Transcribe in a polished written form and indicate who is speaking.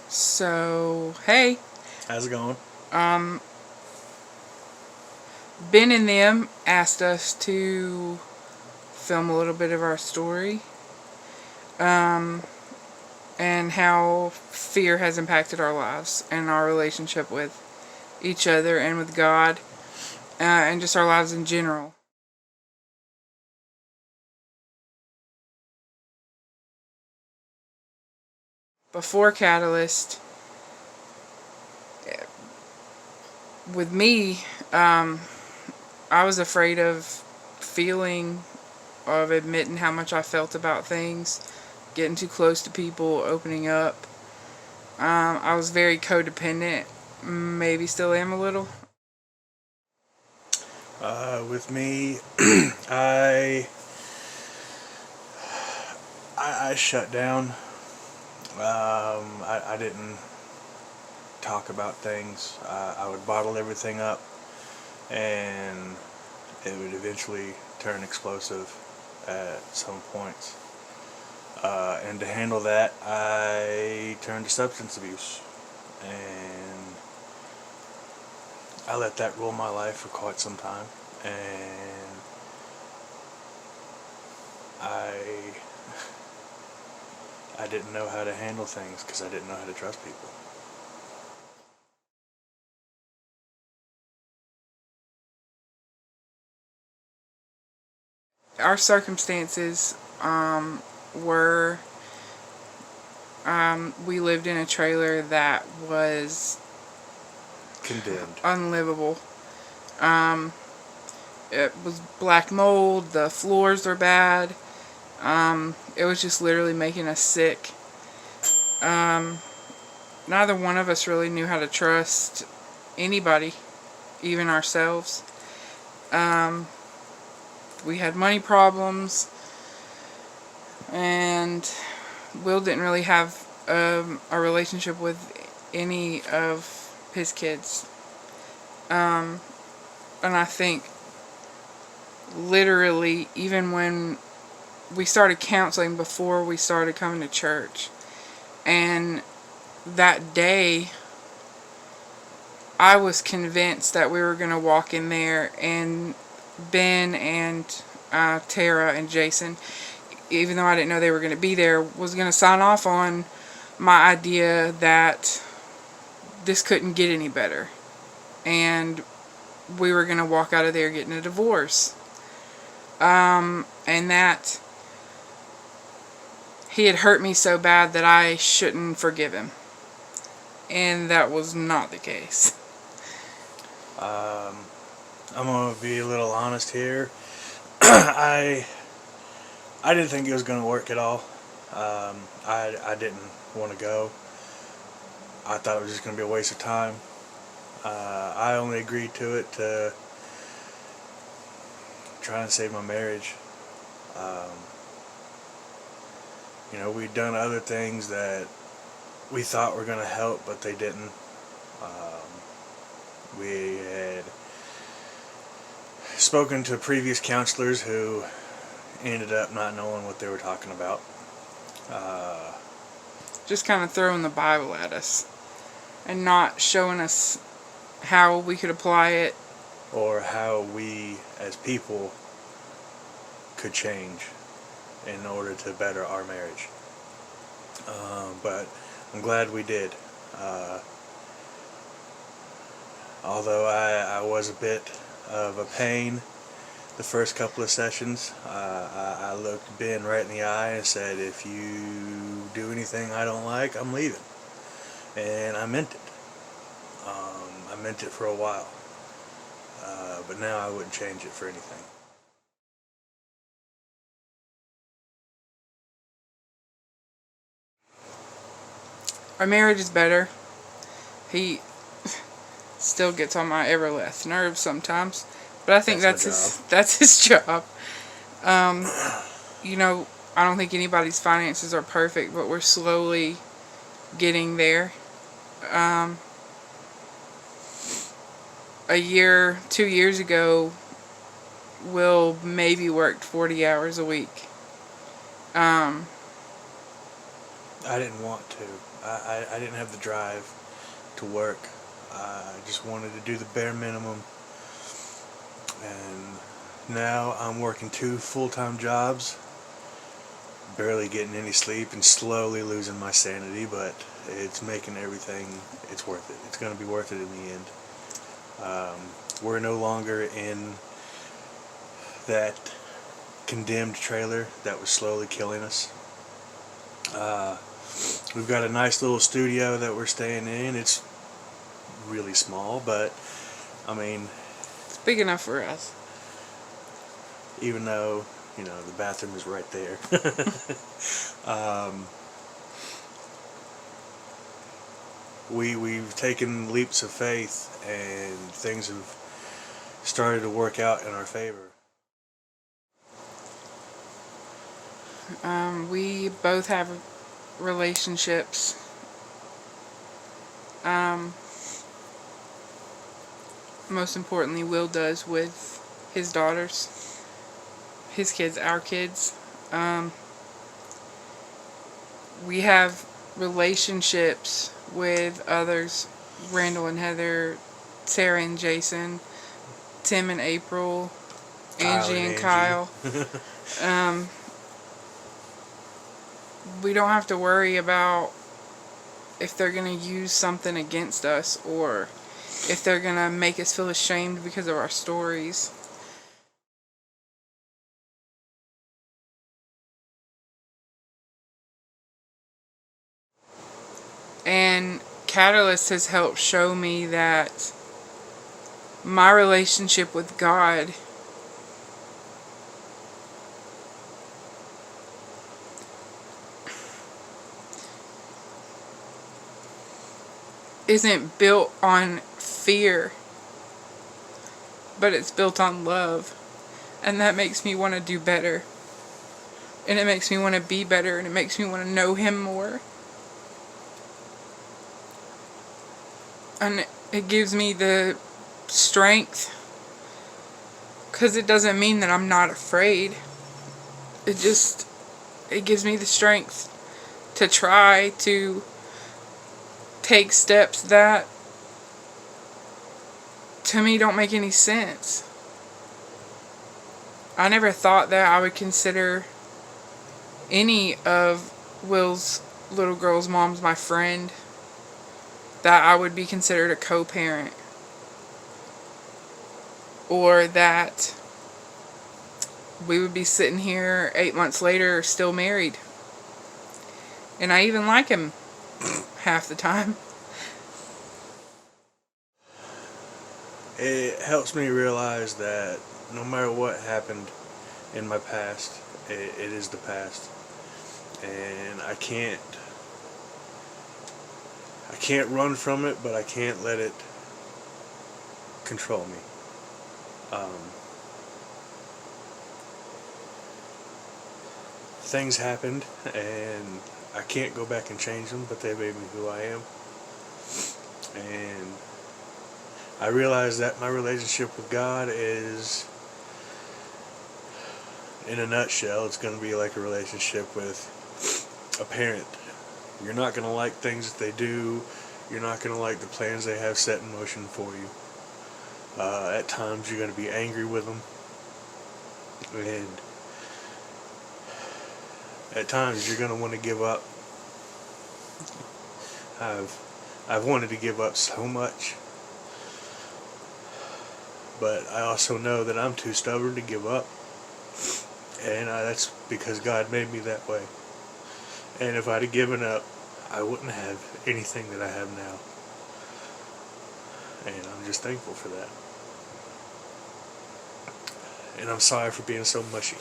Speaker 1: So, hey,
Speaker 2: How's it going?
Speaker 1: um, Ben and them asked us to film a little bit of our story, um, and how fear has impacted our lives and our relationship with each other and with God, and just our lives in general. Before Catalyst, with me, I was afraid of feeling, of admitting how much I felt about things, getting too close to people, opening up. I was very codependent, maybe still am a little.
Speaker 2: With me, I, I shut down. I didn't talk about things. I would bottle everything up, and it would eventually turn explosive at some points. And to handle that, I turned to substance abuse, and I let that rule my life for quite some time. And I I didn't know how to handle things because I didn't know how to trust people.
Speaker 1: Our circumstances were, we lived in a trailer that was
Speaker 2: Condemned.
Speaker 1: unlivable. Um, it was black mold, the floors were bad. It was just literally making us sick. Um, Neither one of us really knew how to trust anybody, even ourselves. Um, we had money problems, and Will didn't really have a relationship with any of his kids. Um, and I think literally, even when we started counseling before we started coming to church, and that day, I was convinced that we were going to walk in there and Ben and Tara and Jason, even though I didn't know they were going to be there, was going to sign off on my idea that this couldn't get any better. And we were going to walk out of there getting a divorce. And that he had hurt me so bad that I shouldn't forgive him. And that was not the case.
Speaker 2: Um, I'm gonna be a little honest here. I I didn't think it was gonna work at all. I didn't want to go. I thought it was just gonna be a waste of time. I only agreed to it to try and save my marriage. Um, we'd done other things that we thought were gonna help, but they didn't. We had spoken to previous counselors who ended up not knowing what they were talking about. Uh,
Speaker 1: Just kind of throwing the Bible at us and not showing us how we could apply it.
Speaker 2: or how we as people could change in order to better our marriage. But I'm glad we did. Uh, Although I was a bit of a pain the first couple of sessions, I looked Ben right in the eye and said, if you do anything I don't like, I'm leaving. And I meant it. I meant it for a while. But now I wouldn't change it for anything.
Speaker 1: Our marriage is better. He still gets on my ever last nerves sometimes, but I think that's his job. Um, I don't think anybody's finances are perfect, but we're slowly getting there. Um, 2 years ago, Will maybe worked 40 hours a week. Um,
Speaker 2: I didn't want to. I didn't have the drive to work. I just wanted to do the bare minimum. And now I'm working 2 full-time jobs, barely getting any sleep, and slowly losing my sanity, but it's making everything, it's worth it. It's going to be worth it in the end. We're no longer in that condemned trailer that was slowly killing us. We've got a nice little studio that we're staying in. It's really small, but I mean,
Speaker 1: It's big enough for us.
Speaker 2: even though, you know, the bathroom is right there. We've taken leaps of faith, and things have started to work out in our favor.
Speaker 1: We both have relationships. Most importantly, Will does with his daughters, his kids, our kids. We have relationships with others, Randall and Heather, Sarah and Jason, Tim and April, Angie and Kyle. We don't have to worry about if they're going to use something against us or if they're going to make us feel ashamed because of our stories. And Catalyst has helped show me that my relationship with God isn't built on fear, but it's built on love. And that makes me want to do better. And it makes me want to be better. And it makes me want to know Him more. And it gives me the strength. Because it doesn't mean that I'm not afraid. It gives me the strength to try to take steps that to me don't make any sense. I never thought that I would consider any of Will's little girl's moms my friend, that I would be considered a co-parent, or that we would be sitting here 8 months later still married. And I even like him half the time.
Speaker 2: It helps me realize that no matter what happened in my past, it is the past, and I can't run from it, but I can't let it control me. Things happened, and I can't go back and change them, but they made me who I am. And I realize that my relationship with God is, in a nutshell, it's going to be like a relationship with a parent. You're not going to like things that they do. You're not going to like the plans they have set in motion for you. At times you're going to be angry with them. And at times you're going to want to give up. I've wanted to give up so much. But I also know that I'm too stubborn to give up. And that's because God made me that way. And if I'd have given up, I wouldn't have anything that I have now. And I'm just thankful for that. And I'm sorry for being so mushy.